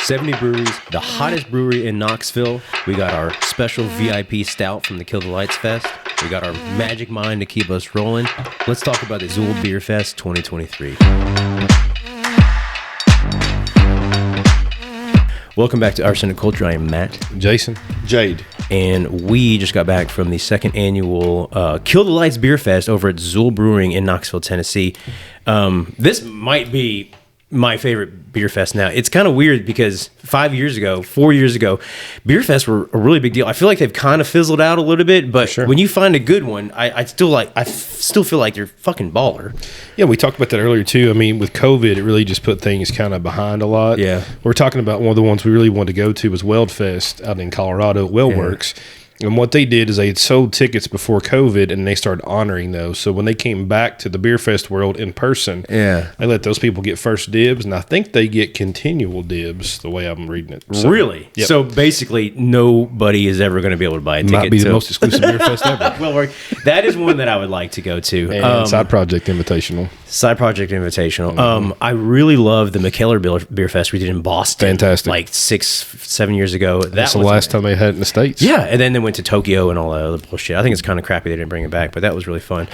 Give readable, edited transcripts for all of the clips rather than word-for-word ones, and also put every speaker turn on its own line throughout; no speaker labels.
70 breweries, the hottest brewery in Knoxville. We got our special VIP stout from the Kill the Lights Fest. We got our magic mind to keep us rolling. Let's talk about the Xul Beer Fest 2023. Welcome back to Our Cynic Culture. I am Matt.
Jason.
Jade.
And we just got back from the second annual Kill the Lights Beer Fest over at Xul Brewing in Knoxville, Tennessee. This might be my favorite beer fest now. It's kind of weird because 4 years ago, beer fests were a really big deal. I feel like they've kind of fizzled out a little bit, but when you find a good one, I still feel like they're fucking baller.
Yeah, we talked about that earlier too. I mean, with COVID, it really just put things kind of behind a lot.
Yeah.
We're talking about one of the ones we really wanted to go to was Weld Fest out in Colorado at Wellworks. And what they did is they had sold tickets before COVID, and they started honoring those. So when they came back to the beer fest world in person, they let those people get first dibs, and I think they get continual dibs, the way I'm reading it. So,
really? Yep. So basically, nobody is ever going to be able to buy a ticket.
Might be the most exclusive beer fest ever.
Well, that is one that I would like to go to.
And Side Project Invitational.
I really love the McKellar Beer Fest we did in Boston.
Fantastic.
Like 6-7 years ago.
That's the last time they had it in the States.
Yeah, and then they went to Tokyo and all that other bullshit. I think it's kind of crappy they didn't bring it back, but that was really fun.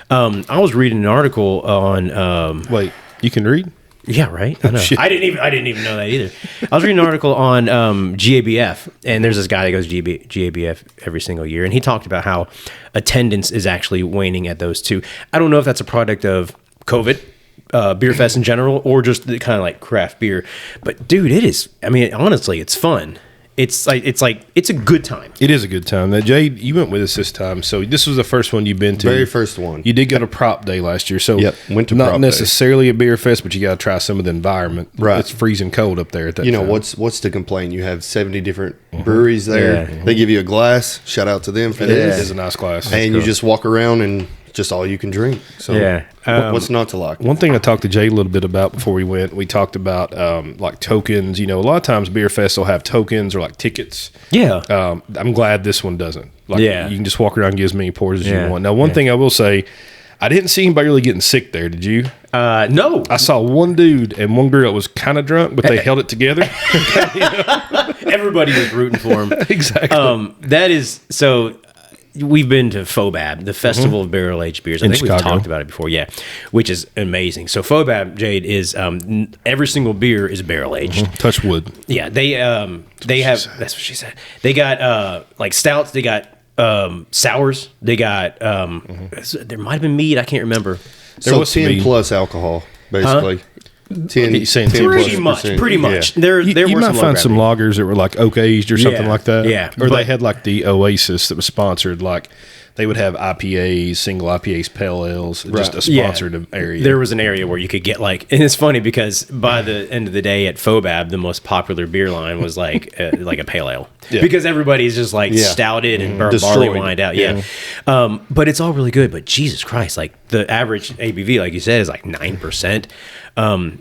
I was reading an article on...
Wait, you can read?
Yeah, right. I know. I didn't even know that either. I was reading an article on GABF, and there's this guy that goes GABF every single year, and he talked about how attendance is actually waning at those two. I don't know if that's a product of COVID, beer fest in general, or just the kind of like craft beer. But dude, it is. I mean, honestly, it's fun. It's a good time.
It is a good time. Now, Jade, you went with us this time, so this was the first one you've been to.
Very first one.
You did go to Prop Day last year, so
went to
not
Prop
necessarily a beer fest, but you got to try some of the environment.
Right,
it's freezing cold up there at that.
You know
time.
what's to complain? You have 70 different breweries there. They give you a glass. Shout out to them for this.
It is a nice glass,
and you just walk around and just all you can drink. So what's not to like? One
thing I talked to Jay a little bit about before we went, we talked about like tokens. You know, a lot of times beer fests will have tokens or like tickets.
Yeah.
I'm glad this one doesn't. Like,
yeah.
You can just walk around and get as many pours as you want. Now, one thing I will say, I didn't see anybody really getting sick there. Did you?
No.
I saw one dude and one girl that was kind of drunk, but they held it together.
Everybody was rooting for him.
Exactly.
That is so. We've been to FOBAB, the Festival of Barrel Aged Beers. I think we've talked about it before, which is amazing. So FOBAB, Jade, is every single beer is barrel aged.
Touch wood.
Yeah, they have. That's what she said. They got like stouts. They got sours. They got there might have been mead. I can't remember.
There was 10 plus alcohol, basically. 10, 10
pretty much. Yeah.
You might find some lagers that were like oak aged or something like that.
Yeah,
or they had like the Oasis that was sponsored. Like they would have IPAs, single IPAs, pale ales, just a sponsored area.
There was an area where you could get like, and it's funny because by the end of the day at FOBAB, the most popular beer line was like a pale ale because everybody's just like stouted and barley wined out. But it's all really good. But Jesus Christ, like the average ABV, like you said, is like 9%.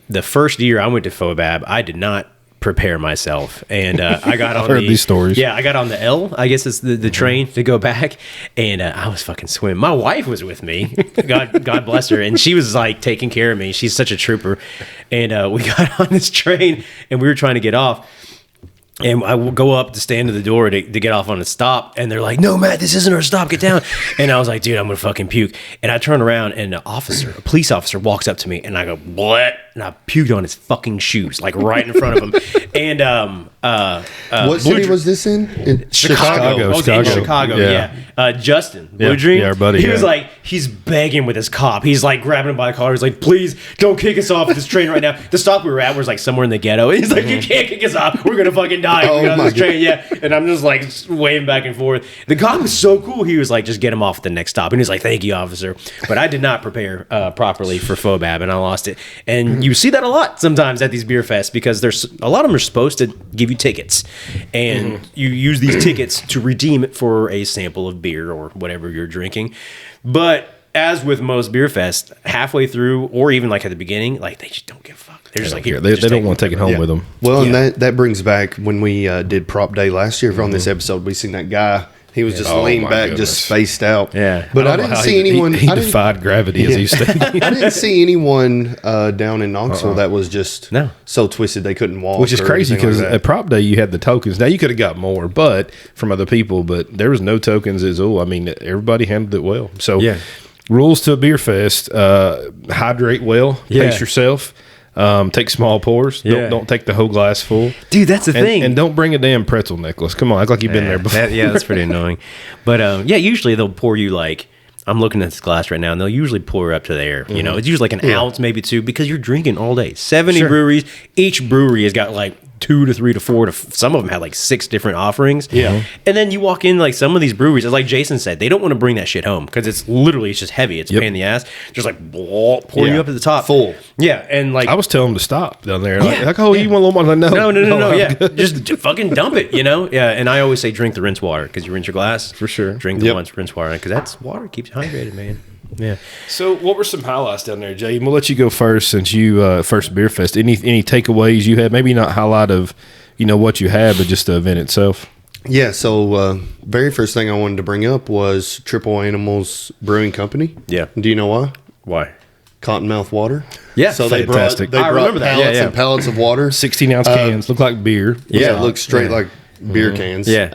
The first year I went to FOBAB, I did not prepare myself, and I got on
these stories.
Yeah, I got on the L, I guess it's the train to go back, and I was fucking swimming. My wife was with me, God bless her, and she was like taking care of me. She's such a trooper, and we got on this train, and we were trying to get off. And I will go up to stand at the door to get off on a stop. And they're like, no, Matt, this isn't our stop. Get down. And I was like, dude, I'm going to fucking puke. And I turn around and a police officer walks up to me. And I go, what? And I puked on his fucking shoes, like right in front of him. And
what city was this in?
Chicago. In Chicago, yeah. Justin, Blue Dream.
Yeah, our buddy.
He was like, he's begging with his cop. He's like grabbing him by the collar. He's like, please don't kick us off this train right now. The stop we were at was like somewhere in the ghetto. He's like, you can't kick us off. We're going to fucking die. We got on this train. Yeah. And I'm just like waving back and forth. The cop was so cool. He was like, just get him off at the next stop. And he's like, thank you, officer. But I did not prepare properly for FOBAB, and I lost it. And you see that a lot sometimes at these beer fests because there's a lot of them are supposed to give you tickets, and you use these tickets to redeem it for a sample of beer or whatever you're drinking. But as with most beer fests, halfway through or even like at the beginning, like they just don't give a fuck. They're just like, here,
they don't want to take it home with them.
Well, and that brings back when we did Prop Day last year on this episode. We seen that guy. He was just
Oh,
leaned
my
back,
goodness.
just spaced out.
Yeah.
But I
don't know
didn't
how
see anyone.
He
I didn't,
defied gravity as he stayed.
I didn't see anyone down in Knoxville that was just
No.
so twisted they couldn't walk.
Which is
or
crazy
anything
because
like that.
at prop day you had the tokens. Now you could have got more, but from other people, but there was no tokens at Xul. I mean, everybody handled it well. So
Yeah.
rules to a beer fest: hydrate well,
Yeah.
pace yourself, take small pours.
Yeah.
Don't take the whole glass full,
Dude, that's the thing.
and don't bring a damn pretzel necklace. Come on, act like you've been there before.
That's pretty annoying. But yeah, usually they'll pour you like, I'm looking at this glass right now, and they'll usually pour up to there. You know, it's usually like an ounce, maybe two, because you're drinking all day. 70
Sure.
breweries. Each brewery has got like 2 to 3 to 4 to some of them had like 6 different offerings.
Yeah.
And then you walk in like some of these breweries, it's like Jason said, they don't want to bring that shit home because it's just heavy. It's a
Yep.
pain in the ass. Just like pouring
Yeah.
you up at the top.
Full.
Yeah. And like,
I was telling them to stop down there.
Yeah.
Like, oh, you want a little more? Like,
no.
I'm
Yeah.
good.
Just fucking dump it, you know? Yeah. And I always say drink the rinse water because you rinse your glass.
For sure.
Drink the
Yep.
rinse water because that's water keeps you hydrated, man. Yeah.
So, what were some highlights down there, Jade? We'll let you go first since you first beer fest. Any takeaways you had? Maybe not highlight of what you had, but just the event itself.
Yeah, so very first thing I wanted to bring up was Triple Animals Brewing Company.
Yeah.
Do you know why?
Why?
Cottonmouth water.
Yeah,
So
fantastic.
they
I
brought
remember that.
pallets
Yeah,
and pallets of water.
16-ounce cans look like beer.
Yeah, it looks straight like beer cans.
Yeah.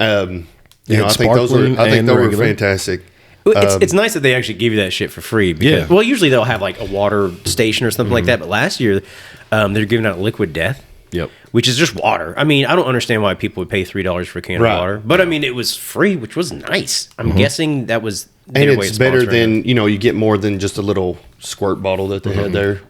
You know,
had
I think those were
sparkling and
were
regular.
fantastic.
Well, it's nice that they actually give you that shit for free. Because,
Yeah.
Well, usually they'll have like a water station or something like that. But last year, they're giving out Liquid Death.
Yep.
Which is just water. I mean, I don't understand why people would pay $3 for a can
Right.
of water. But I mean, it was free, which was nice. I'm guessing that was
And
their way
it's
of
better
sponsoring
than, you get more than just a little squirt bottle that they had there.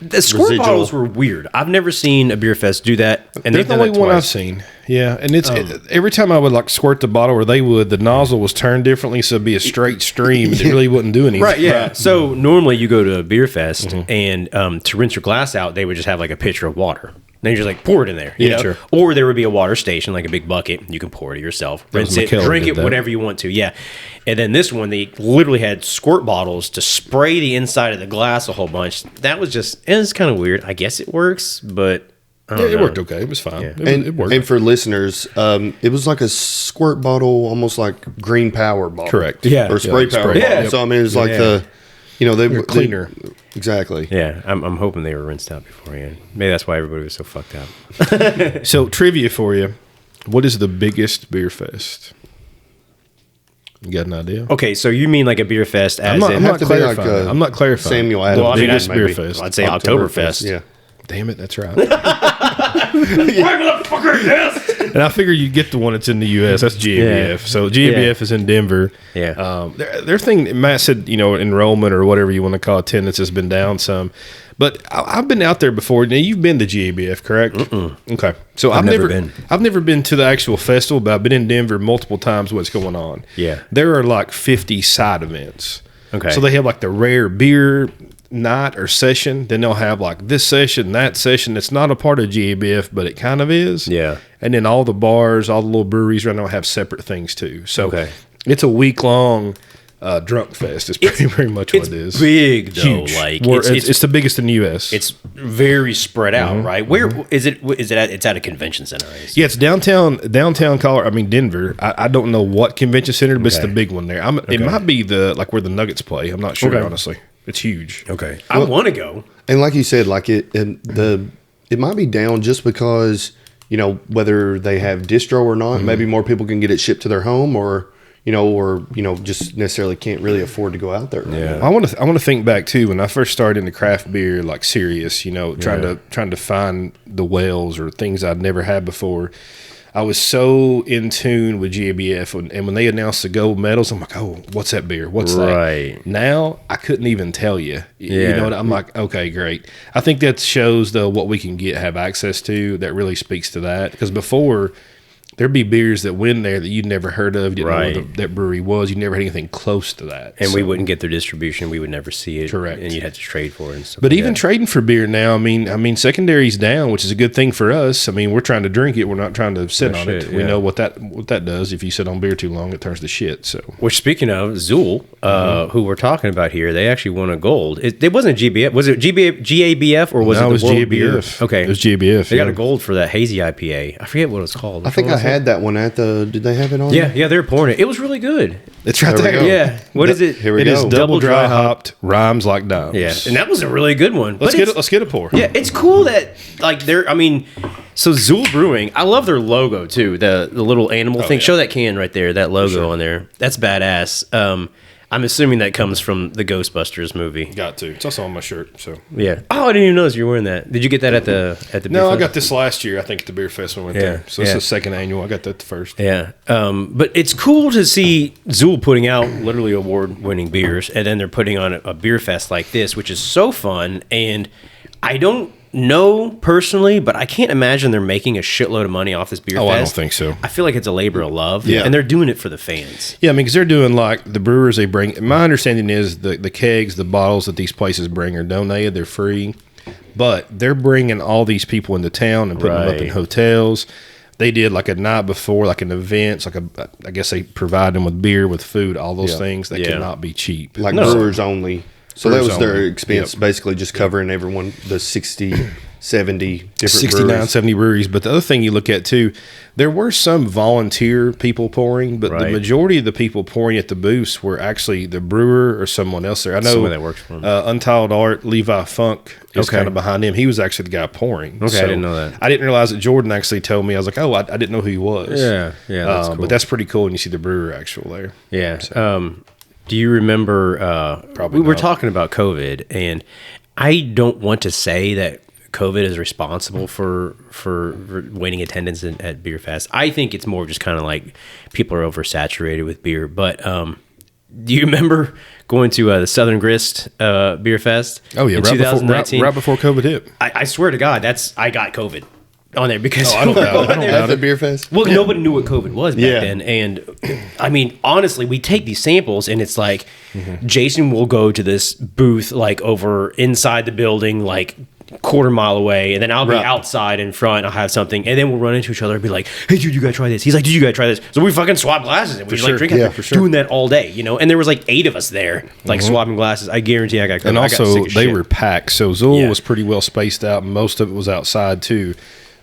the squirt
residual.
bottles were weird. I've never seen a beer fest do that, and
They're
they've
the
done
only
that
one I've
twice.
seen. Yeah, and it's every time I would like squirt the bottle, or they would, the nozzle was turned differently, so it'd be a straight stream. And it really wouldn't do anything.
Right, yeah. So normally you go to a beer fest, and to rinse your glass out, they would just have like a pitcher of water. Then you just like pour it in there, you know?
sure.
Or there would be a water station, like a big bucket. You can pour it yourself, rinse it,
McKellar
drink
did
it,
that.
whatever you want to. Yeah. And then this one, they literally had squirt bottles to spray the inside of the glass a whole bunch. That was it's kind of weird. I guess it works, but I don't
Yeah, it
know.
worked okay. It was fine.
Yeah.
It worked.
And for listeners, it was like a squirt bottle, almost like green power bottle.
Correct.
Yeah.
Or spray
Yeah,
power
spray.
bottle.
Yeah.
So, I mean, it was like
Yeah.
they
They're cleaner.
Exactly.
Yeah, I'm hoping they were rinsed out beforehand. Maybe that's why everybody was so fucked up.
So, trivia for you: what is the biggest beer fest? You got an idea?
Okay, so you mean like a beer fest as
I'm
in...
not
to be like,
clarifying. I'm not clarifying.
Samuel
The
Adams.
Well, I mean,
biggest beer
maybe.
fest.
I'd say Oktoberfest.
Yeah.
Damn it, that's right.
Right, motherfucker, yes!
And I figure you get the one that's in the U.S. That's GABF.
Yeah.
So GABF is in Denver.
Yeah.
Their thing, Matt said, enrollment or whatever you want to call attendance has been down some. But I've been out there before. Now you've been to GABF, correct? Okay. So I've
never
never
been.
I've never been to the actual festival, but I've been in Denver multiple times. What's going on?
Yeah.
There are like 50 side events.
Okay.
So they have like the rare beer night or session. Then they'll have like this session, that session. That's not a part of GABF, but it kind of is.
Yeah.
And then all the bars, all the little breweries right now have separate things too. So
Okay.
it's a week long drunk fest. Is pretty much what
It's
it is.
big, though.
Huge.
Like,
It's the biggest in the U.S.
it's very spread out, right? Where is it? Is it at? It's at a convention center. I assume.
Yeah, it's downtown Colorado. I mean Denver. I don't know what convention center, but it's the big one there. It might be where the Nuggets play. I'm not sure
Okay.
honestly. It's huge.
Okay. I want to go.
And like you said, like it might be down just because, whether they have distro or not, maybe more people can get it shipped to their home or just necessarily can't really afford to go out there.
Yeah.
I want to think back too when I first started into craft beer, like serious, trying to find the wells or things I'd never had before. I was so in tune with GABF, and when they announced the gold medals, I'm like, oh, what's that beer? What's
Right.
that? Now I couldn't even tell you. You
Yeah.
know what? I'm like, okay, great. I think that shows though what we can have access to. That really speaks to that because before. There'd be beers that went there that you'd never heard of, didn't know
Right.
what that brewery was. You never had anything close to that.
And we
So-
wouldn't get their distribution. We would never see it.
Correct.
And you'd have to trade for it and stuff.
But
like
even
that.
trading for beer now, I mean, secondary's down, which is a good thing for us. I mean, we're trying to drink it. We're not trying to sit
No
on
shit,
it. We
yeah.
know what that does. If you sit on beer too long, it turns to shit. So
Which, speaking of Xul, who we're talking about here, they actually won a gold. It wasn't GBF. Was it GABF or was
No,
it
it was
the World Beer?
GABF.
Okay,
It was GABF,
They got
yeah.
a gold for that hazy IPA. I forget what it was called.
I think I had that one at the. Did they have it on?
Yeah, they were pouring it. It was really good.
It's right
There we
there.
go.
Yeah. What is it?
Here we
It
go.
is double dry hopped, rhymes like dimes.
Yeah, and that was a really good one.
Let's get a pour.
Yeah, it's cool that like they're. I mean, so Xul Brewing. I love their logo too. The little animal thing.
yeah.
Show that can right there. That logo on there. That's badass. I'm assuming that comes from the Ghostbusters movie.
Got to. It's also on my shirt. So
Yeah. Oh, I didn't even notice you were wearing that. Did you get that at the beer
no, I
fest?
got this last year. I think at the beer fest when we went
Yeah,
there. So it's
yeah.
the second annual. I got that the first.
Yeah. But it's cool to see Xul putting out literally award-winning beers, and then they're putting on a beer fest like this, which is so fun. And I don't know personally, but I can't imagine they're making a shitload of money off this beer fest.
Oh, I don't think so.
I feel like it's a labor of love,
Yeah.
and they're doing it for the fans.
Yeah, I mean, because they're doing like the brewers they bring. My understanding is the kegs, the bottles that these places bring are donated. They're free, but they're bringing all these people into town and putting them up in
Right.
hotels. They did like a night before, like an event. I guess they provide them with beer, with food, all those
Yeah.
things. That
Yeah.
cannot be cheap.
Like
No.
brewers only. So that
Brewers
was their
only.
expense,
Yep.
basically just covering everyone, the 60, 70 different
69,
breweries.
70 breweries. But the other thing you look at too, there were some volunteer people pouring, but the
Right.
majority of the people pouring at the booths were actually the brewer or someone else there. I know
Someone that works for 'em.
Untitled Art, Levi Funk is
Okay.
kind of behind him. He was actually the guy pouring.
Okay, I didn't know that.
I didn't realize that Jordan actually told me. I was like, oh, I didn't know who he was.
Yeah, that's cool.
But that's pretty cool when you see the brewer actual there.
Yeah. Do you remember?
Probably
we were
not.
talking about COVID, and I don't want to say that COVID is responsible for waning attendance at Beer Fest. I think it's more just kind of like people are oversaturated with beer. But do you remember going to the Southern Grist Beer Fest?
Oh yeah,
in
right
2019?
right before COVID hit.
I swear to God, I got COVID on there because
I don't doubt it. I don't
At
doubt
the
it.
beer fest?
well, nobody knew what COVID was back
Yeah.
then. And I mean, honestly, we take these samples and it's like Jason will go to this booth like over inside the building, like quarter mile away, and then I'll be
Right.
outside in front. I'll have something, and then we'll run into each other and be like, "Hey, dude, you gotta try this." He's like, "Dude, you gotta try this." So we fucking swap glasses and we just
sure.
like drink
Yeah,
it.
for sure.
Doing that all day, you know. And there was like 8 of us there, like swapping glasses. I guarantee I got COVID.
And
I got
also,
sick as
they
shit.
were packed. So Xul
Yeah.
was pretty well spaced out. Most of it was outside, too.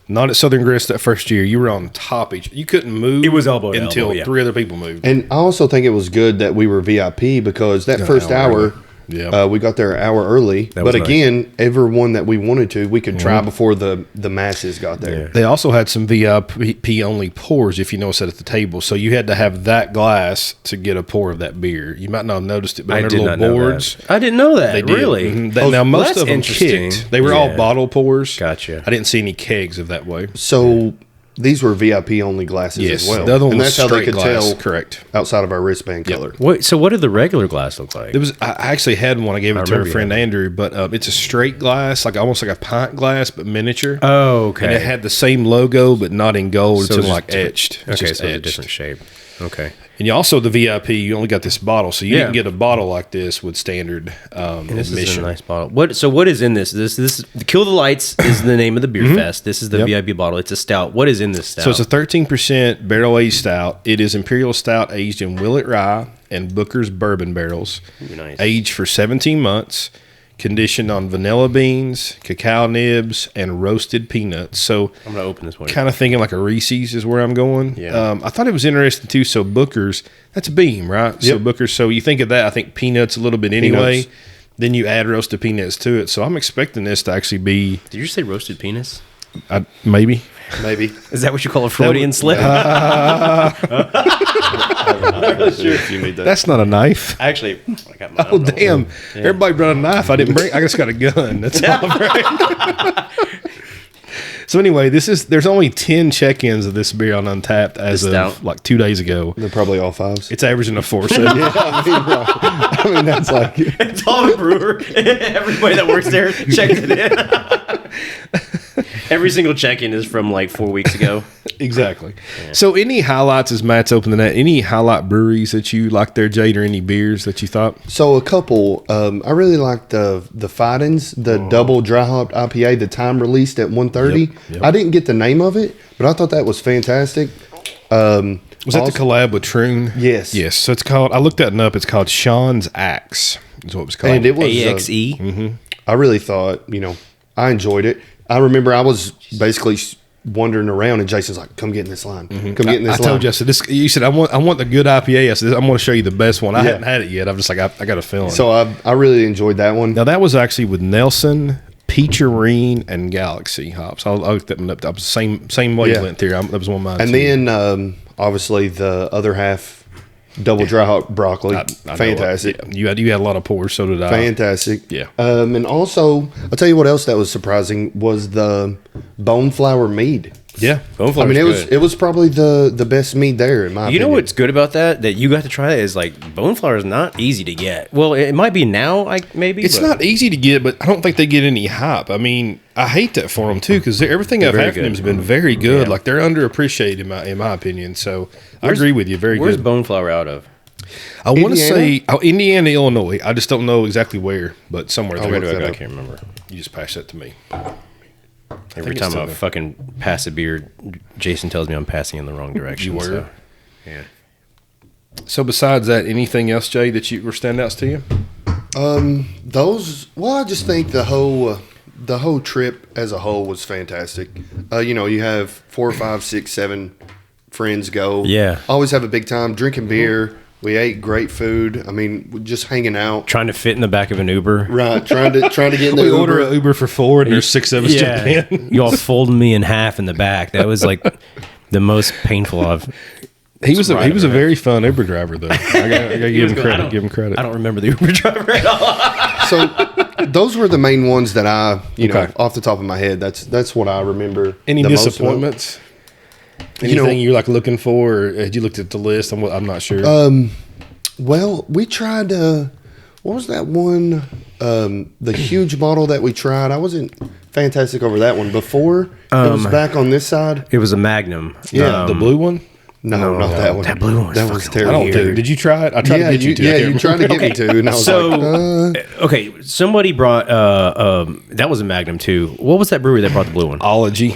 Not at Southern Grist that first year. You were on top each. You couldn't move.
It was elbow to
until
elbow, yeah.
3 other people moved.
And I also think it was good that we were VIP because that first
hour
hour,
early. Yeah.
we got there an hour early.
That was
But
nice.
again, everyone that we wanted to, we could try before the masses got there.
They also had some VIP only pours, if you notice that at the table. So you had to have that glass to get a pour of that beer. You might not have noticed it, but
I
on
did
their
not
little
know
boards,
that. I didn't know that.
they did.
Really?
Mhm.
Oh,
Now, most
that's
of them
interesting.
kicked. They were all
Yeah.
bottle pours.
Gotcha.
I didn't see any kegs of that way.
So these were VIP only glasses
Yes.
as well.
The other one
and
was
that's how they
straight
could
glass.
tell
Correct.
outside of our wristband color.
So what did the regular glass look like?
It was. I actually had one. I gave it to our
remember you
friend Andrew, but it's a straight glass, like almost like a pint glass, but miniature.
Oh, okay.
And it had the same logo, but not in gold.
So
it's in
it's
like
different-
etched. It's
Okay,
just
so it's a
etched.
different shape. Okay.
And you also the VIP, you only got this bottle, so you
Yeah.
didn't get a bottle like this with standard
And this
admission.
is a nice bottle. What is in this? This Kill the Lights is the name of the beer fest. This is the
Yep.
VIP bottle. It's a stout. What is in this stout?
So it's a 13% barrel aged stout. It is imperial stout aged in Willet rye and Booker's bourbon barrels,
nice.
aged for 17 months, conditioned on vanilla beans, cacao nibs, and roasted peanuts. So
I'm gonna open this one.
kind of thinking like a Reese's is where I'm going.
Yeah.
I thought it was interesting too. So Booker's, that's a beam, right? So
Yep.
Booker's. So you think of that, I think peanuts a little bit anyway.
Peanuts.
Then you add roasted peanuts to it. So I'm expecting this to actually be
Did you say roasted penis?
maybe.
Maybe.
Is that what you call a Freudian slip?
If you need that.
That's not a knife.
Actually, I got mine.
Oh damn! Everybody brought a knife. I didn't bring. I just got a gun. That's all right. So anyway, there's only 10 check-ins of this beer on Untapped as
The
of
stout?
like 2 days ago.
They're probably all fives.
It's averaging a 4. So
I mean, that's like
It's all the brewer. Everybody that works there checked it in. Every single check-in is from like 4 weeks ago.
exactly. So any highlights as Matt's opening that? Any highlight breweries that you like there, Jade, or any beers that you thought?
so. A couple. I really like the Fidens, the double dry hopped IPA. The time released at 1:30.
Yep.
I didn't get the name of it, but I thought that was fantastic.
Was that
Also-
the collab with Troon?
Yes.
Yes. So it's called. I looked that up. It's called Sean's Axe. Is what it was called.
And it was
AXE.
I really thought, I enjoyed it. I remember I was basically wandering around, and Jason's like, "Come get in this line. Come get in this line."
I told you, I said, you said, I want the good IPA. I said, I'm going to show you the best one. I hadn't had it yet. I'm just like, I got a feeling.
So I really enjoyed that one.
Now, that was actually with Nelson, Peacherine, and Galaxy hops. I looked them up. I was same wavelength here. That was one of mine.
And then, obviously, the other half, double dry hot broccoli.
I
Fantastic.
You had a lot of pours, so did I.
Fantastic.
Yeah.
And also, I'll tell you what else that was surprising was the bone flour mead.
Yeah.
Bone flour.
I mean, it was probably the best mead there in my opinion.
You know what's good about that you got to try that is like bone flour is not easy to get. Well, it might be now, maybe.
It's not easy to get, but I don't think they get any hype. I mean, I hate that for them too because everything I've had from them has been very good. Yeah. Like they're underappreciated in my opinion. So I agree with you.
Where's
good.
bone flour out of?
I want to say Indiana, Illinois. I just don't know exactly where, but somewhere.
Where do I go? I can't remember.
You just pass that to me.
Every time I fucking pass a beer, Jason tells me I'm passing in the wrong direction.
You were?
So, yeah.
So besides that, anything else, Jay, that were standouts to you?
I just think the whole trip as a whole was fantastic. You have 4, 5, 6, 7 friends go.
Yeah.
Always have a big time drinking beer. We ate great food. I mean, just hanging out.
Trying to fit in the back of an Uber.
Right. Trying to get in the
We
Uber.
order an Uber for 4 and there's 6 of us jumping in.
You all folded me in half in the back. That was like the most painful I've.
He was a very fun Uber driver though. I gotta give him credit. Give him credit.
I don't remember the Uber driver at all.
So those were the main ones that I, off the top of my head, that's what I remember.
Any
the most
disappointments? Anything you're like looking for? Or had you looked at the list? I'm not sure.
Well, we tried. What was that one? The huge bottle that we tried. I wasn't fantastic over that one. Before it was back on this side.
It was a Magnum.
Yeah,
the blue one.
No, not that one.
That blue one.
That was
I
terrible.
don't think. Did you try it? I tried to get you to.
Yeah, you tried to get me to. And I was
okay, somebody brought. That was a Magnum too. What was that brewery that brought the blue one?
Ology.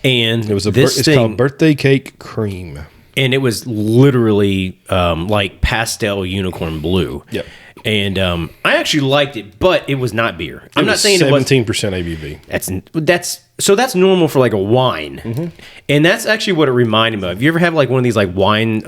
And
It was it's called Birthday Cake Cream.
And it was literally like pastel unicorn blue.
Yep.
And I actually liked it, but it was not beer. I'm not saying
17% ABV.
That's normal for like a wine, and that's actually what it reminded me of. You ever have like one of these like wine?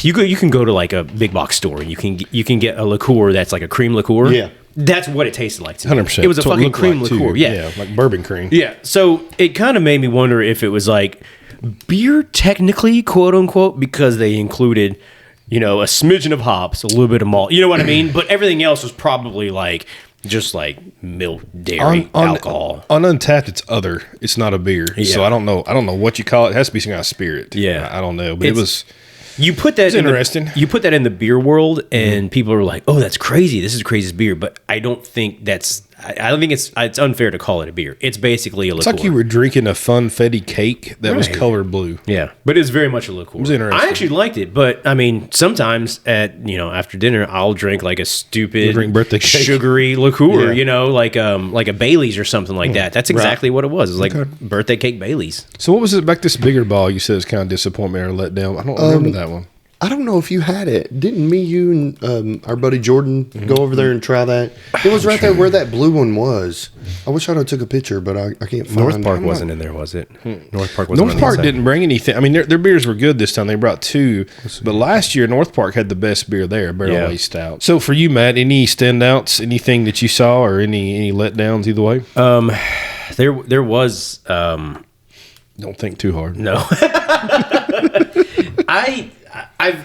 You can go to like a big box store and you can get a liqueur that's like a cream liqueur.
Yeah.
That's what it tasted like to me.
100%.
It was a
That's what it
fucking
looked
cream
like,
liqueur.
too.
Yeah,
like bourbon cream.
Yeah. So it kind of made me wonder if it was like beer technically, quote unquote, because they included, a smidgen of hops, a little bit of malt. You know what I mean? But everything else was probably like just like milk, dairy, alcohol.
On Untapped, it's other. It's not a beer.
Yeah.
So I don't know what you call it. It has to be some kind of spirit.
Yeah.
I don't know. But it was...
You put that
interesting.
You put that in the beer world, and people are like, "Oh, that's crazy! This is the craziest beer." But I don't think that's. I don't think it's unfair to call it a beer. It's basically a liqueur.
It's like you were drinking a funfetti cake that was colored blue.
Yeah, but it's very much a liqueur.
It was interesting.
I actually liked it, but I mean, sometimes after dinner, I'll drink like a stupid
birthday cake.
sugary liqueur. Yeah. Like a Bailey's or something like that. That's exactly what it was. It was like birthday cake Bailey's.
So what was it back this bigger ball? You said it's kind of disappointment or let down. I don't remember that one.
I don't know if you had it. Didn't you and our buddy Jordan go over there and try that? It was right there where that blue one was. I wish I'd have took a picture, but I can't find
North Park wasn't in there, was it? North Park wasn't.
North Park didn't bring anything. I mean, their beers were good this time. They brought 2, but last year North Park had the best beer there, barrel aged stout. So for you, Matt, any standouts? Anything that you saw, or any letdowns either way?
There was.
Don't think too hard.
No.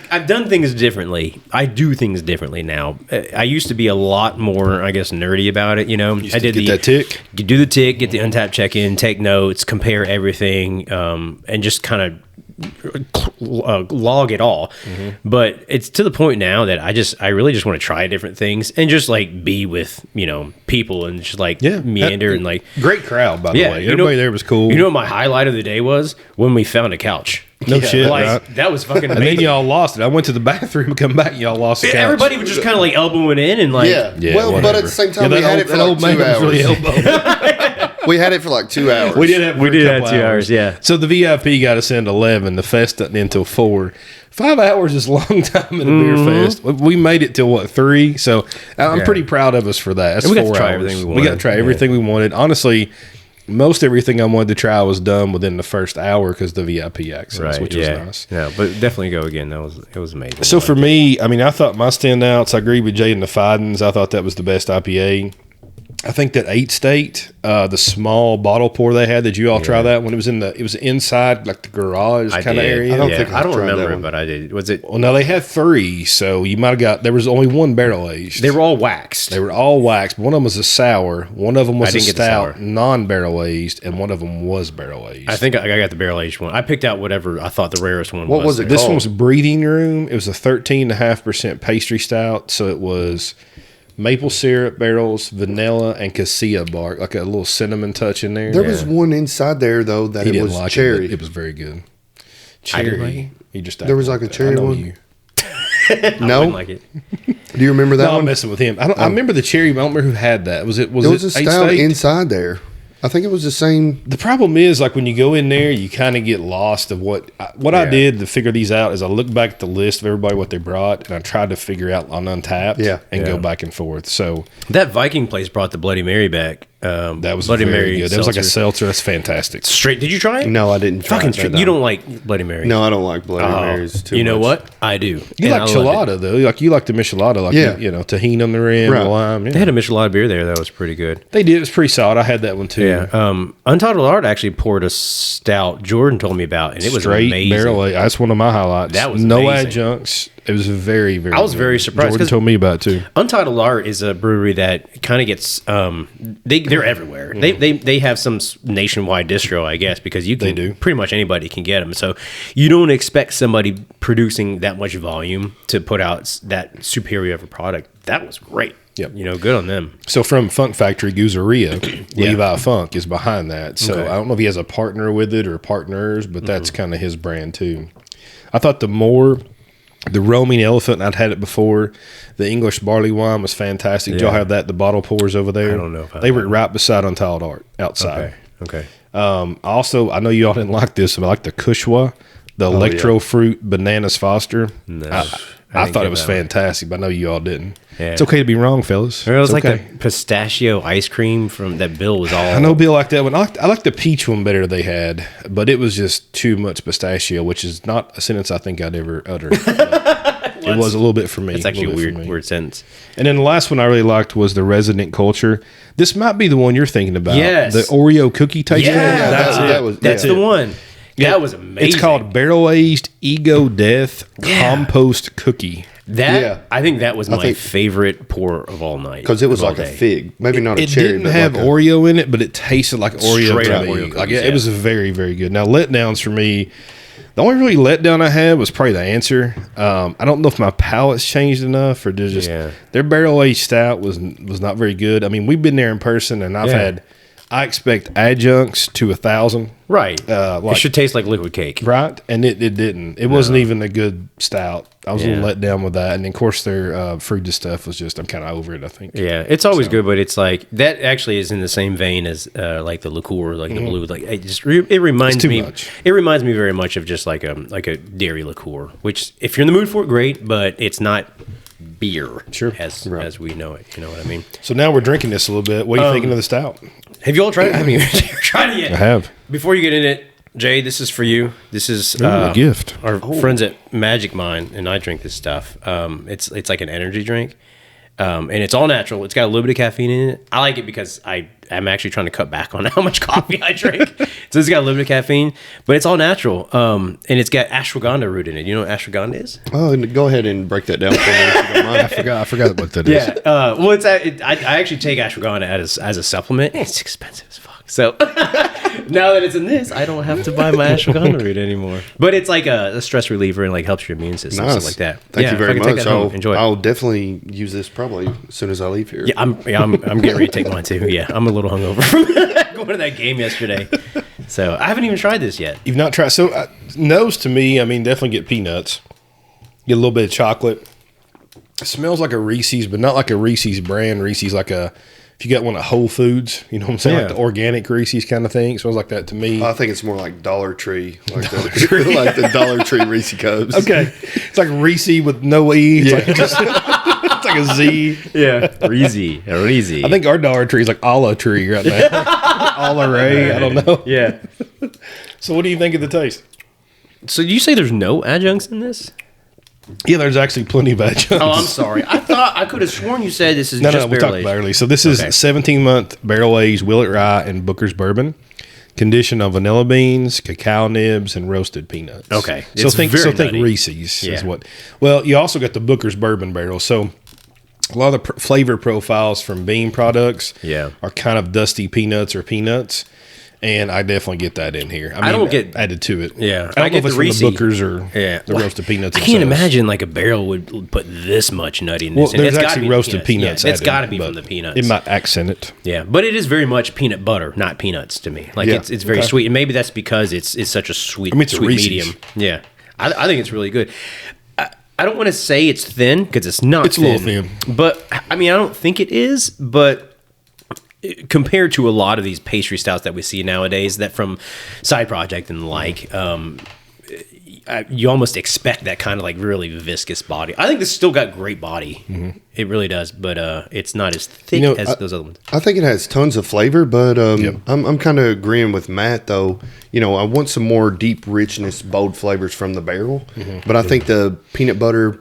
I've done things differently. I do things differently now. I used to be a lot more, I guess, nerdy about it. I did
that tick.
You do the tick, get the Untapped check-in, take notes, compare everything, and just kind of log it all. But it's to the point now that I really just want to try different things and just like be with people and just like meander and like
great crowd by the way. Everybody there was cool.
You know what my highlight of the day was? When we found a couch.
No shit, right?
That was fucking amazing.
And then y'all lost it. I went to the bathroom and come back and y'all lost the couch.
Everybody was just kind of like elbowing in and like
well, whatever. But at the same time we had it for like 2 hours. We had it for like 2 hours.
We did have
2 hours, yeah.
So the VIP got us in 11. The fest doesn't end until 4. 5 hours is a long time in a beer fest. We made it till 3. So I'm pretty proud of us for that. That's
we got
4
to try
hours.
everything we wanted.
We got to try everything we wanted. Honestly, most everything I wanted to try was done within the first hour because the VIP access, which was nice.
Yeah, but definitely go again. It was amazing.
So for me, I mean, I thought my standouts, I agree with Jade and the Fidens. I thought that was the best IPA. I think that 8 State, the small bottle pour they had, did you all try that one? It was inside like the garage kind of area.
I don't remember it, but I did. Was it?
Well, no, they had 3, so you might have got. There was only 1 barrel aged.
They were all waxed.
They were all waxed. One of them was a sour. One of them was a stout, non-barrel aged, and one of them was barrel aged.
I think I got the barrel aged one. I picked out whatever I thought the rarest one was.
What was it?
This one was Breathing Room. It was a 13.5% pastry stout, so it was maple syrup barrels, vanilla, and cassia bark, like a little cinnamon touch in there.
There was one inside there though that it was like cherry.
It was very good.
Cherry.
There was like a cherry one.
No, I wouldn't like it.
Do you remember that one?
I'm messing with him. I remember the cherry. I don't remember who had that. Was it
a stout inside there. I think it was the same.
The problem is, like, when you go in there, you kind of get lost of what I did to figure these out is I looked back at the list of everybody, what they brought, and I tried to figure out on Untappd and go back and forth. So
that Viking place brought the Bloody Mary back.
That was
Bloody
very
Mary
good. That was like a seltzer. That's fantastic.
Straight. Did you try it?
No, I didn't try
Fucking
it.
straight. You don't like Bloody Mary?
No, I don't like Bloody Marys too much.
You know what? I do.
You like Chelada, though. You like the Michelada. Like, you know, tahini on the rim, lime. Yeah.
They had a Michelada beer there that was pretty good.
They did. It was pretty solid. I had that one, too.
Yeah. Untitled Art actually poured a stout Jordan told me about, and it was
straight
amazing.
Barrel aged. That's one of my highlights.
That was
no
amazing.
Adjuncts. It was very, very
I was
good.
very surprised.
Jordan told me about it, too.
Untitled Art is a brewery that kind of gets they're everywhere. They have some nationwide distro, I guess, because you can pretty much anybody can get them. So you don't expect somebody producing that much volume to put out that superior of a product. That was great.
Yep.
You know, good on them.
So from Funk Factory, Goozeria, Levi Funk is behind that. So I don't know if he has a partner with it or partners, but that's kind of his brand too. I thought the Roaming Elephant, I'd had it before. The English barley wine was fantastic. Did y'all have that? The bottle pours over there?
I don't know if
they were right beside Untitled Art outside.
Okay.
Also, I know y'all didn't like this, but I like the Kushwa, the Electro Fruit Bananas Foster. No, I thought it was fantastic, but I know you all didn't. Yeah. It's okay to be wrong, fellas.
It was like the pistachio ice cream from that Bill was all.
I know Bill liked that one. I like the peach one better they had, but it was just too much pistachio, which is not a sentence I think I'd ever utter. It was a little bit for me.
It's actually a weird sentence.
And then the last one I really liked was the Resident Culture. This might be the one you're thinking about.
Yes.
The Oreo cookie taste.
Yeah, that's the one.
Yeah,
that was amazing.
It's called Barrel Aged Ego Death Compost Cookie.
I think that was my favorite pour of all night.
Because it was like a fig. Maybe not a cherry.
It didn't have Oreo in it, but it tasted like Oreo.
Straight up
to me.
Oreo cookies,
It was very, very good. Now, letdowns for me, the only really letdown I had was probably the answer. I don't know if my palate's changed enough or their barrel aged stout was not very good. I mean, we've been there in person, and I expect adjuncts to 1,000.
Right. It should taste like liquid cake.
Right. And it didn't. It wasn't even a good stout. I was a little let down with that. And, of course, their fruity stuff was just, I'm kind of over it, I think.
Yeah. It's always good, but it's like, that actually is in the same vein as like the liqueur, like the blue. Like it reminds me.
Much.
It reminds me very much of just like a dairy liqueur, which if you're in the mood for it, great, but it's not beer as we know it. You know what I mean?
So now we're drinking this a little bit. What are you thinking of the stout?
Have you all tried it? I haven't even tried it yet.
I have.
Before you get in it, Jade, this is for you. This is
a gift.
Our friends at Magic Mind, and I drink this stuff. It's like an energy drink, and it's all natural. It's got a little bit of caffeine in it. I like it because I'm actually trying to cut back on how much coffee I drink. So it's got a little bit of caffeine, but it's all natural, and it's got ashwagandha root in it. You know what ashwagandha is?
Oh, go ahead and break that down for me if you don't mind.
I forgot what that is.
Yeah. Well, I actually take ashwagandha as a supplement. It's expensive as fuck. So now that it's in this, I don't have to buy my ashwagandha root anymore. But it's like a stress reliever and like helps your immune system, stuff like that.
Thank you very much.
Enjoy it.
I'll definitely use this probably as soon as I leave here.
Yeah, I'm getting ready to take mine too. Yeah, I'm a little hungover from going to that game yesterday. So I haven't even tried this yet.
You've not tried. So nose to me, I mean, definitely get peanuts. Get a little bit of chocolate. It smells like a Reese's, but not like a Reese's brand. Reese's like if you got one at Whole Foods, you know what I'm saying? Like the organic Reese's kind of thing. It smells like that to me.
I think it's more like Dollar Tree. Like the Dollar Tree Reese Cubes.
Okay. It's like Reese with no E. It's like like a Z.
Yeah, Reezy.
I think our Dollar Tree is like Allah Tree right now. Allah Ray. I don't know.
Yeah.
So what do you think of the taste?
So you say there's no adjuncts in this?
Yeah, there's actually plenty of adjuncts.
Oh, I'm sorry. I could have sworn you said this is
No,
just
we'll
barrel
talk
aged.
about early. So this is 17-month barrel-aged Willet Rye and Booker's Bourbon, condition of vanilla beans, cacao nibs, and roasted peanuts.
Okay.
So
It's
think
very
think
nutty.
Reese's is
Yeah.
what. Well, you also got the Booker's Bourbon barrel. So a lot of the flavor profiles from bean products are kind of dusty peanuts or peanuts. And I definitely get that in here. I
don't get-
added to it.
Yeah.
I don't know
get
if it's
the
from
Reese.
the Booker's or the
Well,
roasted peanuts.
I can't
themselves.
imagine like a barrel would put this much nuttiness
Well,
in it.
there's
It's gotta
actually
be
roasted peanuts.
Yeah, it's
added,
got to be
but
from the peanuts.
It might accent it.
Yeah, but it is very much peanut butter, not peanuts to me. Like
Yeah.
it's very
Okay.
sweet, and maybe that's because it's such a sweet,
I mean, it's a
sweet
Reese's.
medium. Yeah, I think it's really good. I don't want to say it's thin because it's not.
It's a little thin.
But I mean, I don't think it is. But compared to a lot of these pastry stouts that we see nowadays, that from Side Project and the like, you almost expect that kind of like really viscous body. I think this still got great body.
Mm-hmm.
It really does, but it's not as thick as those other ones.
I think it has tons of flavor, but I'm kind of agreeing with Matt though. I want some more deep richness, bold flavors from the barrel, but I think the peanut butter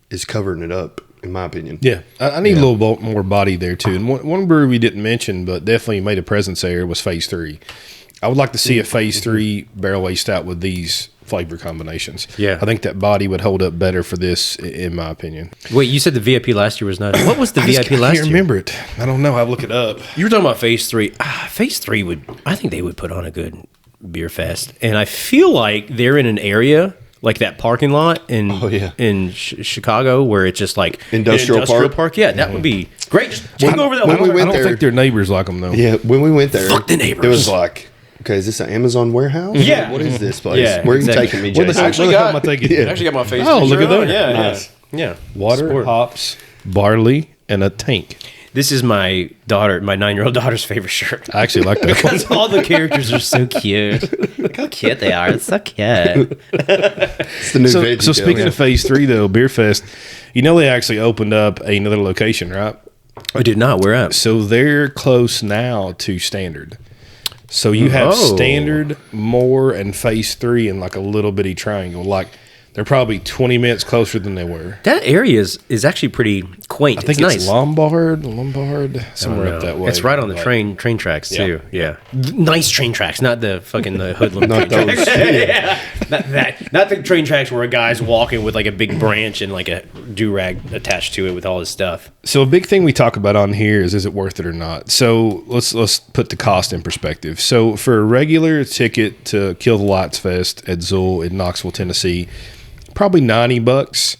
is covering it up, in my opinion.
Yeah, I need a little more body there too. And one brewery we didn't mention, but definitely made a presence there, was Phase 3. I would like to see a Phase 3 barrel-aged stout with these flavor combinations.
Yeah.
I think that body would hold up better for this, in my opinion.
Wait, you said the VIP last year was not. What was the VIP last
I can't
year?
remember it. I don't know. I'll look it up.
You were talking about Phase 3. Phase 3 I think they would put on a good beer fest. And I feel like they're in an area like that parking lot in Chicago where it's just like
Industrial Park?
Yeah, that would be great. Just take over that.
when we went
I don't
there-
think their neighbors like them though.
Yeah, when we went there,
Fuck the neighbors.
it was like, okay, is this an Amazon warehouse?
Yeah.
What is this place?
Yeah,
Where are
exactly.
you taking me,
Where the
Jason?
hell am I taking you?
I actually got my Phase 3
Oh, look
shirt
at
on.
that.
Yeah,
Nice.
yeah.
Water,
Sport.
hops, barley, and a tank.
This is my 9-year-old daughter's favorite shirt.
I actually like that one.
Because all the characters are so cute. Look how cute they are. It's so cute.
It's the new
So
veggie
speaking
deal.
of Phase 3 though, Beer Fest, they actually opened up another location, right?
I did not. Where at?
So they're close now to Standard. So you have
Oh.
Standard, More, and Phase 3 in like a little bitty triangle. Like they're probably 20 minutes closer than they were.
That area is actually pretty quaint.
I think
it's
it's
nice.
Lombard, somewhere up
No.
that way.
It's right on the
Like,
train tracks too. Yeah. Nice train tracks, not the fucking the hoodlum
Not
train
those.
tracks. Yeah. Not the train tracks where a guy's walking with like a big branch and like a do-rag attached to it with all his stuff.
So a big thing we talk about on here is it worth it or not? So let's put the cost in perspective. So for a regular ticket to Kill the Lights Fest at Xul in Knoxville, Tennessee, probably $90.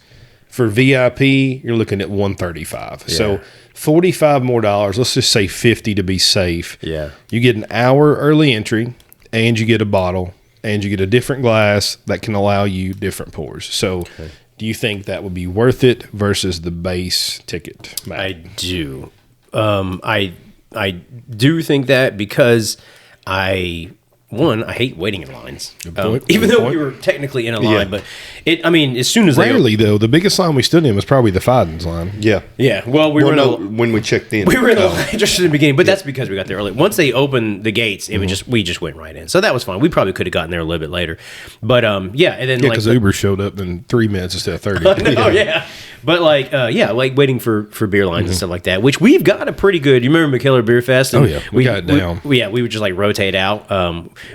For VIP, you're looking at $135. So $45 more. Let's just say $50 to be safe.
Yeah.
You get an hour early entry, and you get a bottle, and you get a different glass that can allow you different pours. So, do you think that would be worth it versus the base ticket, Matt?
I do. I do think that because I hate waiting in lines.
point.
Even
Good
though
point.
we were technically in a line,
Yeah.
but as soon as
Rarely, though, the biggest line we stood in was probably the Fidens line.
Yeah.
well, we were in a,
when we checked in.
we were in the line just in the beginning, but that's because we got there early. Once they opened the gates, it was we just went right in. So that was fine. We probably could have gotten there a little bit later, but and then
Yeah, because Uber showed up in 3 minutes instead of 30.
yeah. But like waiting for beer lines and stuff like that, which we've got a pretty good. You remember McKellar Beer Fest? And
Oh, yeah. We got it down.
We would just like rotate out.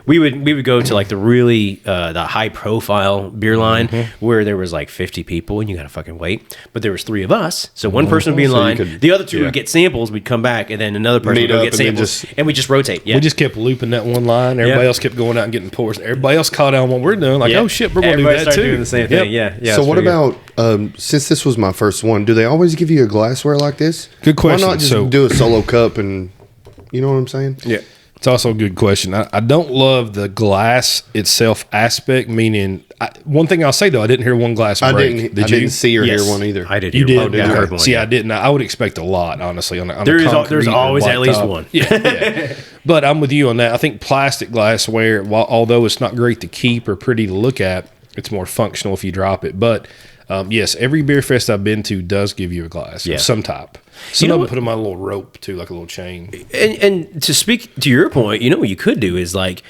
We would go to like the really the high profile beer line where there was like 50 people and you got to fucking wait. But there was 3 of us, so one person would be in
So you
line.
could-
The other 2 would get samples. We'd come back, and then another person
Meet
would go
up
get
and then
samples,
just-
and we just rotate. Yeah.
We just kept looping that one line. Everybody
Yeah.
else kept going out and getting pours. Everybody else caught on what we're doing. Like,
Yeah.
oh shit, we're going to do
Everybody
that
started
too.
doing the same
Yep.
thing. Yeah. Yeah.
So
it's
what
pretty good.
about since this was my first one? Do they always give you a glassware like this?
Good question.
Why not just
So-
do a solo cup and you know what I'm saying?
Yeah.
It's also a good question. I don't love the glass itself aspect, meaning, one thing I'll say, though, I didn't hear one glass break.
I didn't see or
Yes.
hear one either.
I did.
You
hear one.
did?
Yeah, I
Okay.
heard one.
See,
yeah.
I didn't. I would expect a lot, honestly. On a
There's
concrete or
always at least
blacktop.
one.
Yeah. But I'm with you on that. I think plastic glassware, although it's not great to keep or pretty to look at, it's more functional if you drop it. But Yes, every beer fest I've been to does give you a glass of some type. Some of them put them on a little rope too, like a little chain.
And to speak to your point, you know what you could do is like,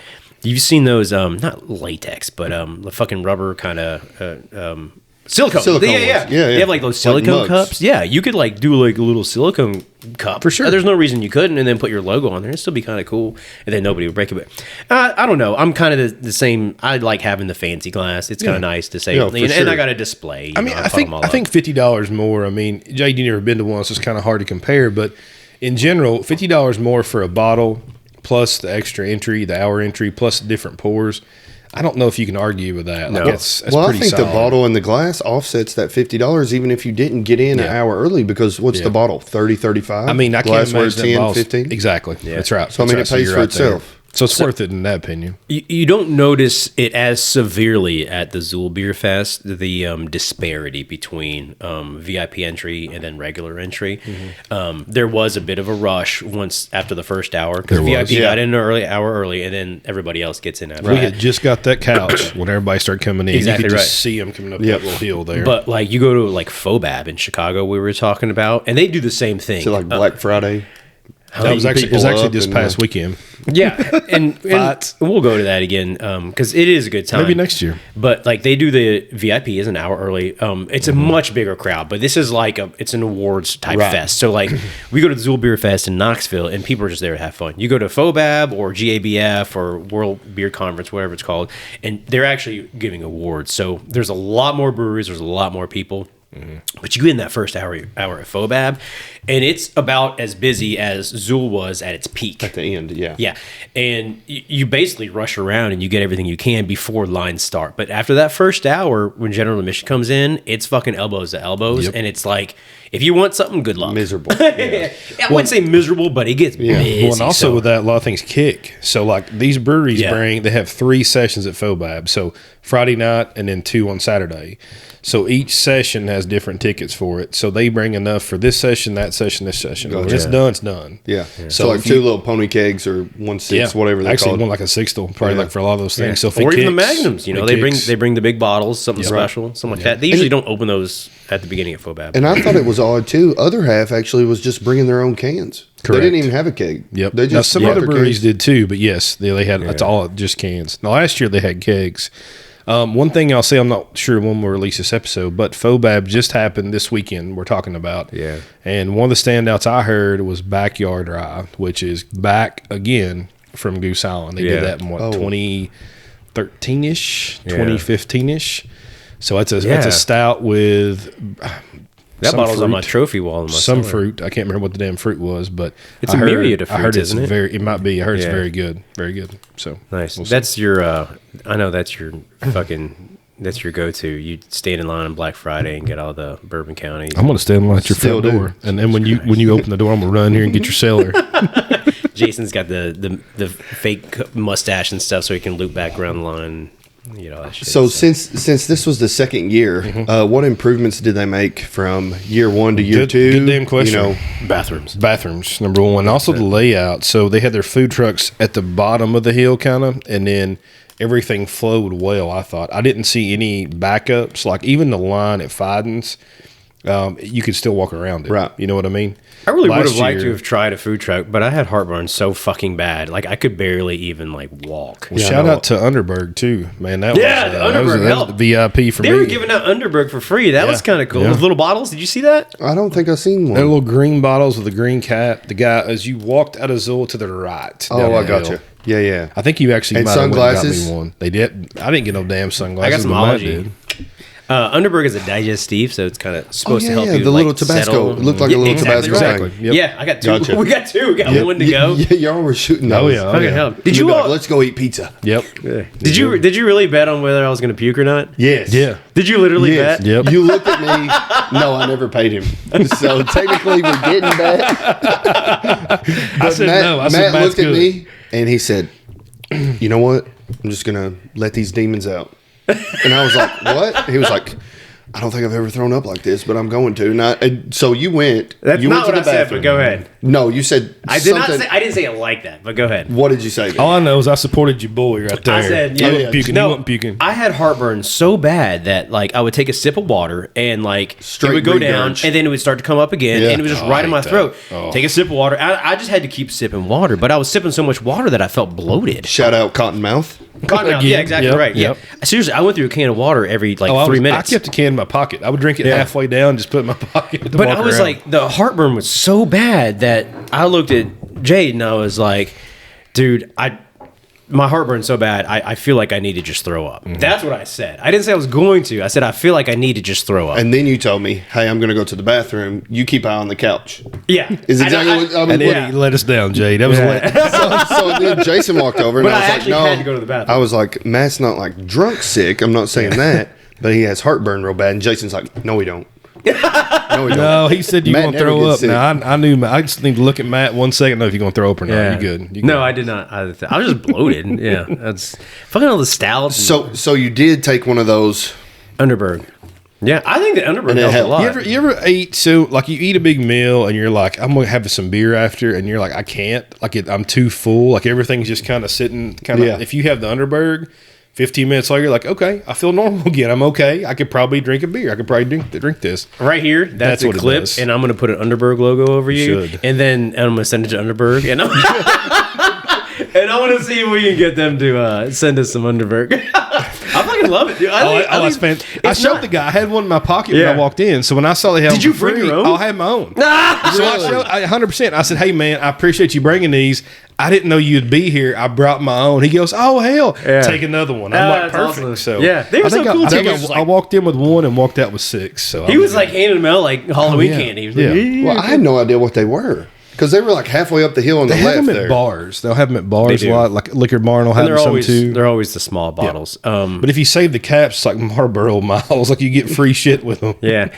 you've seen those not latex, but the fucking rubber kind of silicone. Yeah. They have like those silicone
like
cups. Yeah, you could like do like a little silicone cup
for sure.
There's no reason you couldn't, and then put your logo on there. It'd still be kind of cool, and then nobody would break it. But I don't know. I'm kind of the same. I like having the fancy glass. It's kind of nice to say, and I got a display.
I mean, I think $50 more. I mean, Jade, you never been to one, so it's kind of hard to compare. But in general, $50 more for a bottle plus the extra entry, the hour entry, plus different pours. I don't know if you can argue with that. Like that's
well,
pretty
I think
solid.
the bottle and the glass offsets that $50, even if you didn't get in an hour early, because what's the bottle? 30, 35?
I mean, I can't imagine
10,
that
15?
Exactly. Yeah. That's right.
So, I mean, it pays for itself.
So it's worth it in that opinion.
You don't notice it as severely at the Xul Beer Fest, the disparity between VIP entry and then regular entry. There was a bit of a rush once after the first hour, because VIP got in an hour early, and then everybody else gets in after
We had just got that couch when everybody started coming in.
Exactly,
you could just see them coming up that little hill there.
But like you go to like Fobab in Chicago, we were talking about, and they do the same thing.
So like Black Friday.
That was actually this past weekend.
Yeah, and we'll go to that again because it is a good time.
Maybe next year.
But like they do the VIP is an hour early. It's a much bigger crowd, but this is like it's an awards type fest. So like we go to the Xul Beer Fest in Knoxville, and people are just there to have fun. You go to Fobab or GABF or World Beer Conference, whatever it's called, and they're actually giving awards. So there's a lot more breweries. There's a lot more people. But you get in that first hour at Fobab, and it's about as busy as Xul was at its peak.
At the end, yeah.
Yeah. And you basically rush around and you get everything you can before lines start. But after that first hour, when general admission comes in, it's fucking elbows to elbows. And it's like, if you want something, good luck.
Miserable.
I wouldn't say miserable, but it gets busy.
Well, and also with that, a lot of things kick. So like these breweries they have 3 sessions at Fobab. So Friday night and then 2 on Saturday. So each session has different tickets for it. So they bring enough for this session, that session, this session. When it's done, it's done.
Yeah. So like 2 little pony kegs or 1/6, whatever they're
actually
called.
One like a sixtel, probably like for a lot of those things. So if
or
it
even the
kicks,
magnums, they bring the big bottles, something special, something like that. They usually don't open those at the beginning of Fobab.
And I thought it was odd too. Other half actually was just bringing their own cans.
Correct.
They didn't even have a keg.
Yep.
They just
some other breweries did too, but yes, they had it's all just cans. Now last year they had kegs. One thing I'll say, I'm not sure when we'll release this episode, but Fobab just happened this weekend we're talking about. Yeah. And one of the standouts I heard was Backyard Rye, which is back again from Goose Island. They did that in 2013-ish, 2015-ish. So that's a stout with
that bottle's on my trophy wall in my cellar.
Fruit. I can't remember what the damn fruit was, but
it's a myriad of fruits,
I heard
isn't it?
It might be. I heard it's very good. Very good. So
nice. That's your I know that's your fucking that's your go-to. You stand in line on Black Friday and get all the Bourbon County.
I'm gonna stand in line at your front door, and then when you open the door, I'm gonna run here and get your cellar.
Jason's got the fake mustache and stuff, so he can loop back around the line. You know, that shit.
So since this was the second year, what improvements did they make from year 1 to year 2?
Good damn question.
You know,
Bathrooms, number 1. Also the layout. So they had their food trucks at the bottom of the hill, kind of, and then everything flowed well. I thought I didn't see any backups. Like even the line at Fiden's, you could still walk around it.
Right.
You know what I mean?
I really would have liked to have tried a food truck, but I had heartburn so fucking bad. Like I could barely even like walk.
Well, shout out to Underberg too, man. That was the VIP for me.
They were giving out Underberg for free. That was kind of cool. Those little bottles. Did you see that?
I don't think I've seen one.
They're little green bottles with a green cap. The guy, as you walked out of Xul to the right.
Oh, I got you. Yeah.
I think you actually
and
might
sunglasses.
have got me one. They did. I didn't get no damn sunglasses.
I got some Ology. Underberg is a digestive, so it's kind of supposed to help you.
The
like,
little Tabasco.
settle.
It looked like a little Tabasco.
Exactly.
Thing.
Yep.
Yeah, I got 2.
Gotcha.
We got 2. We got 1 to go.
Yeah, y'all were shooting those.
Oh yeah.
Fucking hell. Did you
like, let's go eat pizza.
Yep.
Did you really bet on whether I was going to puke or not?
Yes.
Yeah.
Did you literally bet?
Yep.
You looked at me. No, I never paid him. So technically, we're getting that.
I said no. I said
Matt looked at me and he said, "You know what? I'm just gonna let these demons out." And I was like, "What?" He was like, I don't think I've ever thrown up like this, but I'm going to. So you went.
That's
you
not
went
what I said, but go ahead.
No, you said
I did not say. I didn't say it like that, but go ahead.
What did you say?
All I know is I supported your boy right there.
I said,
you
yeah.
weren't puking.
No,
You weren't puking.
I had heartburn so bad that like I would take a sip of water and like
Straight
it would go down
regurge.
and then it would start to come up again
Yeah.
and it was just
Oh,
right
I
in my
hate
throat.
that. Oh.
Take a sip of water. I just had to keep sipping water, but I was sipping so much water that I felt bloated.
Shout out Cottonmouth.
Cottonmouth, yeah, exactly
Yep,
right.
yep.
Yeah, seriously, I went through a can of water every like 3 minutes.
I kept a can in my pocket. I would drink it halfway down, just put it in my pocket.
But I was like, the heartburn was so bad that I looked at Jade and I was like, dude, my heartburn's so bad, I feel like I need to just throw up.
Mm-hmm.
That's what I said. I didn't say I was going to. I said, I feel like I need to just throw up.
And then you told me, hey, I'm going to go to the bathroom. You keep eye on the couch.
Yeah.
Is exactly what I mean.
and then
yeah.
he let us down, Jay. That was
So then Jason walked over and
But
I
I
was like,
actually
no.
had to go to the bathroom.
I was like, Matt's not like drunk sick. I'm not saying that, but he has heartburn real bad. And Jason's like, no, we don't. No, we don't.
No, he said you
Matt
going to
never
throw
gets
up.
sick.
Now I knew. I just need to look at Matt 1 second. Know if you're going to throw up or not.
Yeah.
You good? You
No,
good.
I did not. I was just bloated. Yeah. That's fucking all the stouts.
So you did take one of those.
Underberg. Yeah, I think the Underberg
And it
helped a
helped.
lot.
You ever ate so like you eat a big meal and you're like I'm gonna have some beer after and you're like I can't I'm too full, like everything's just kind of sitting
Yeah.
If you have the Underberg 15 minutes later you're like okay I feel normal again, I'm okay, I could probably drink a beer, I could probably drink this
Right here, that's a
what it
clip,
does.
and I'm going to put an Underberg logo over you,
should.
and then I'm going to send it to Underberg, and and I want to see if we can get them to send us some Underberg. I fucking love it, dude.
I showed the guy. I had one in my pocket when I walked in. So when I saw they had
Did
them
you
for
bring
free,
your own?
I had my own. So I showed 100%. I said, "Hey man, I appreciate you bringing these. I didn't know you'd be here. I brought my own." He goes, "Oh hell,
Yeah.
take another one." I'm like,
that's
"Perfect."
awesome.
So
Yeah, they were
I think
so cool,
I, think
too.
I,
It was
I
like-
walked in with one and walked out with 6. So
He was like handing them out like Halloween
yeah.
candy. He was like,
Yeah.
Well, I had no idea what they were because they were like halfway up the hill on
they
the
have
left
them at
there.
bars. They'll have them at bars
They
a
do.
lot. Like Liquor Barn will have
and
them some too.
they're always the small bottles.
But if you save the caps, it's like Marlboro Miles. Like you get free shit with them.
Yeah,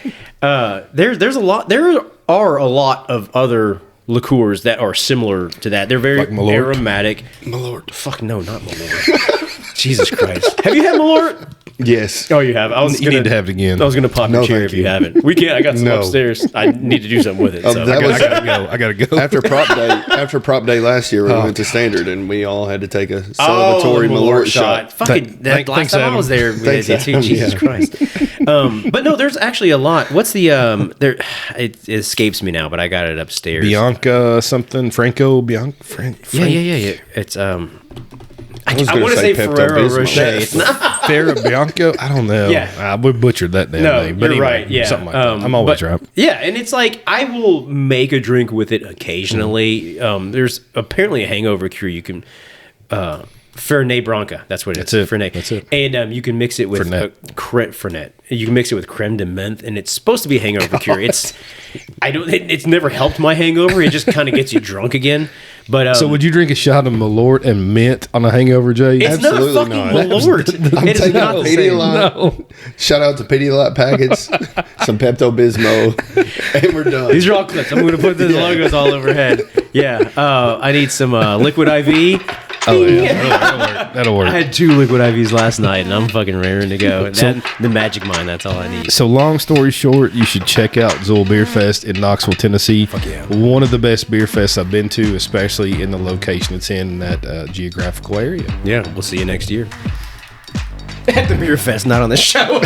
there's a lot. There are a lot of other liqueurs that are similar to that. They're very
Like Malort?
aromatic.
Malort.
Fuck no, not Malort. Jesus Christ. Have you had Malort?
Yes.
Oh, you have. I was
You
gonna,
need to have it again.
I was gonna pop
No,
your cherry
thank
if you
you.
haven't. We can't. I got some
No.
upstairs. I need to do something with it. So.
that was
I gotta go.
after prop day last year. We went to Standard and we all had to take a celebratory
the
Malort shot.
Fucking that last
Thanks,
time I
Adam.
was there, we
Thanks,
did too.
Adam,
Jesus
yeah.
Christ. But no, there's actually a lot. What's the there? It escapes me now, but I got it upstairs.
Bianca something Franco Bianca.
Yeah. It's I
was
want
gonna
to say
say
Ferrero
Pepto-Bismol.
Rocher. It's not.
Farrah Bianco. I don't know.
Yeah.
We butchered that damn
No,
name.
you're
anyway,
right. Yeah,
something like that. I'm always
but-
right.
Yeah, and it's like I will make a drink with it occasionally. There's apparently a hangover cure you can. Fernet Branca, that's what it is.
That's it.
Fernet.
That's it.
And you can mix it with Fernet. You can mix it with creme de menthe, and it's supposed to be a hangover cure. It's never helped my hangover. It just kind of gets you drunk again. But
So would you drink a shot of Malort and mint on a hangover, Jay?
it's not
Absolutely
fucking
not.
Malort.
I'm
It is
taking
not
a
the same.
Pedialyte. Shout out to Pedialyte packets, some Pepto Bismol, and we're done.
These are all clips. I'm going to put the logos all overhead. Yeah. I need some liquid IV.
Oh yeah, that'll work.
I had 2 liquid IVs last night, and I'm fucking raring to go. And then the Magic Mind, that's all I need.
So long story short, you should check out Xul Beer Fest in Knoxville, Tennessee.
yeah.
One of the best beer fests I've been to, especially in the location it's in that geographical area.
Yeah, we'll see you next year. At the Beer Fest, not on the show.